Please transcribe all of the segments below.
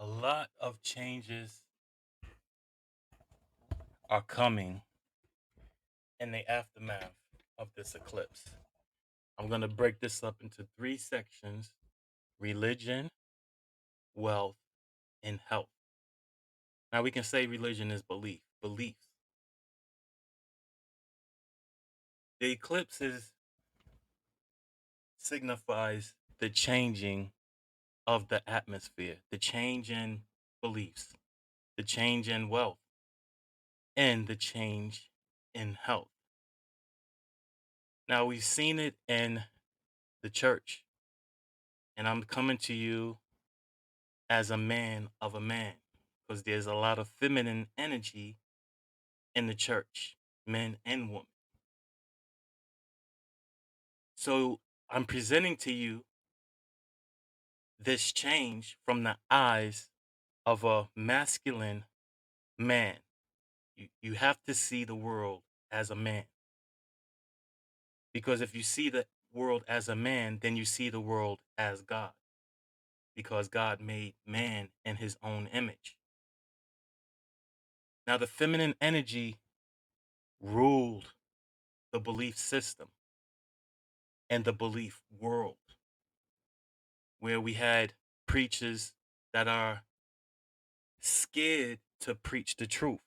A lot of changes are coming in the aftermath of this eclipse. I'm going to break this up into three sections: religion, wealth, and health. Now, we can say religion is beliefs. The eclipses signifies the changing of the atmosphere, the change in beliefs, the change in wealth, and the change in health. Now, we've seen it in the church, and I'm coming to you as a man of a man because there's a lot of feminine energy in the church, men and women. So I'm presenting to you this change from the eyes of a masculine man. You have to see the world as a man, because if you see the world as a man, then you see the world as God, because God made man in his own image. Now, the feminine energy ruled the belief system and the belief world, where we had preachers that are scared to preach the truth.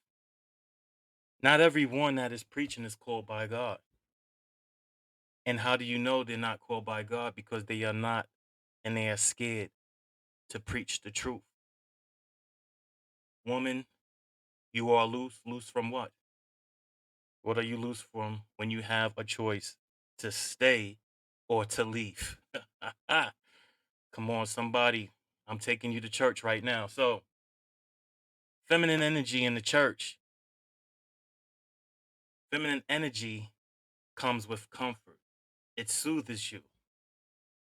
Not everyone that is preaching is called by God. And how do you know they're not called by God? Because they are not, and they are scared to preach the truth. Woman, you are loose. Loose from what? What are you loose from when you have a choice to stay or to leave? Come on, somebody. I'm taking you to church right now. So, feminine energy in the church. Feminine energy comes with comfort. It soothes you,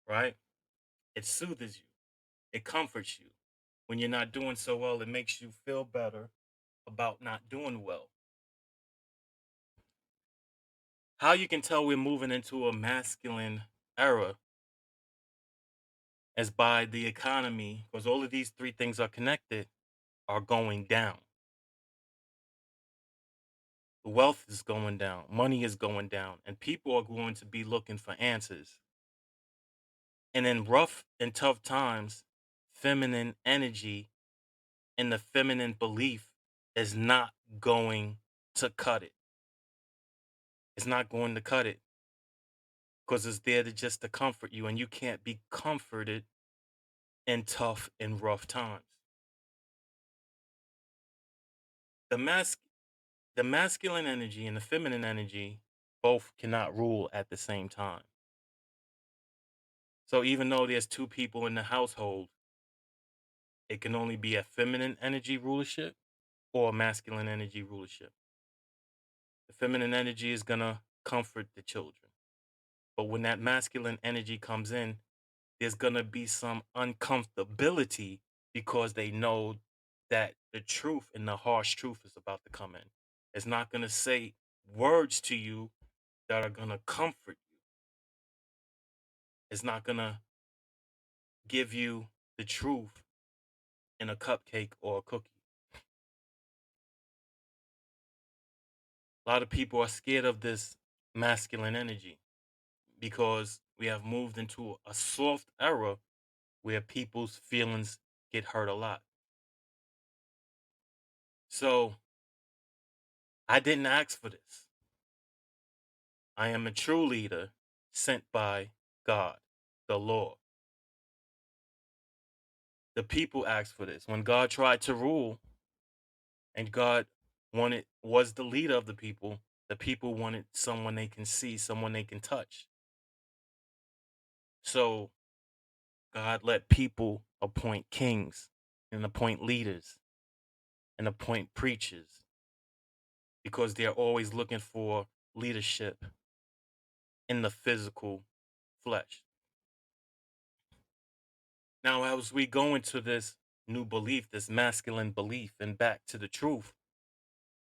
right? It soothes you. It comforts you. When you're not doing so well, it makes you feel better about not doing well. How you can tell we're moving into a masculine era is by the economy, because all of these three things are connected, are going down. The wealth is going down, money is going down, and people are going to be looking for answers. And in rough and tough times, feminine energy and the feminine belief is not going to cut it. It's not going to cut it because it's there to just to comfort you, and you can't be comforted in tough and rough times. The mas- the masculine energy and the feminine energy both cannot rule at the same time. So even though there's two people in the household, it can only be a feminine energy rulership or a masculine energy rulership. The feminine energy is gonna comfort the children. But when that masculine energy comes in, there's going to be some uncomfortability because they know that the truth and the harsh truth is about to come in. It's not going to say words to you that are going to comfort you. It's not going to give you the truth in a cupcake or a cookie. A lot of people are scared of this masculine energy because we have moved into a soft era where people's feelings get hurt a lot. So I didn't ask for this. I am a true leader sent by God, the Lord. The people asked for this. When God tried to rule and God was the leader of the people wanted someone they can see, someone they can touch. So God let people appoint kings and appoint leaders and appoint preachers because they're always looking for leadership in the physical flesh. Now, as we go into this new belief, this masculine belief, and back to the truth,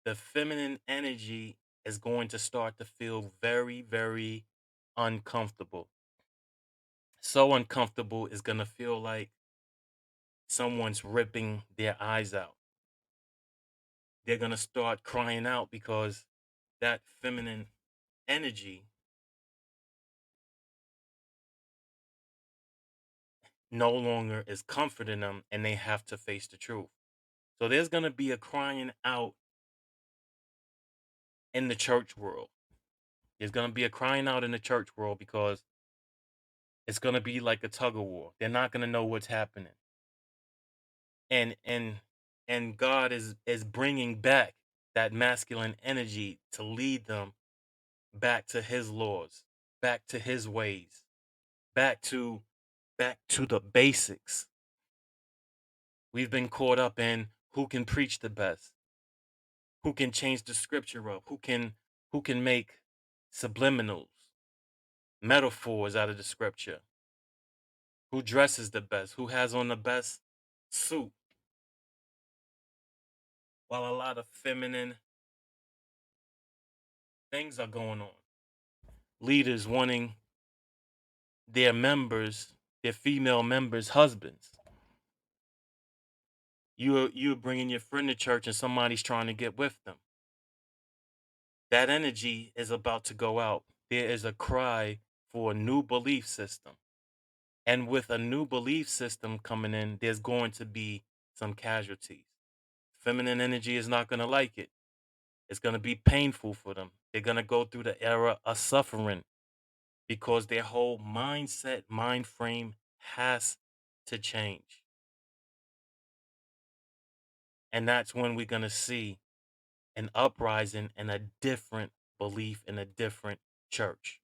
the feminine energy is going to start to feel very, very uncomfortable. So uncomfortable is going to feel like someone's ripping their eyes out. They're going to start crying out because that feminine energy no longer is comforting them and they have to face the truth. So there's going to be a crying out in the church world. There's going to be a crying out in the church world because it's going to be like a tug of war. They're not going to know what's happening. And God is bringing back that masculine energy to lead them back to his laws, back to his ways, back to the basics. We've been caught up in who can preach the best, who can change the scripture up, who can make subliminals, metaphors out of the scripture, who dresses the best, who has on the best suit, while a lot of feminine things are going on. Leaders wanting their members, their female members, husbands. You're bringing your friend to church and somebody's trying to get with them. That energy is about to go out. There is a cry for a new belief system. And with a new belief system coming in, there's going to be some casualties. Feminine energy is not going to like it. It's going to be painful for them. They're going to go through the era of suffering because their whole mindset, mind frame has to change. And that's when we're going to see an uprising and a different belief in a different church.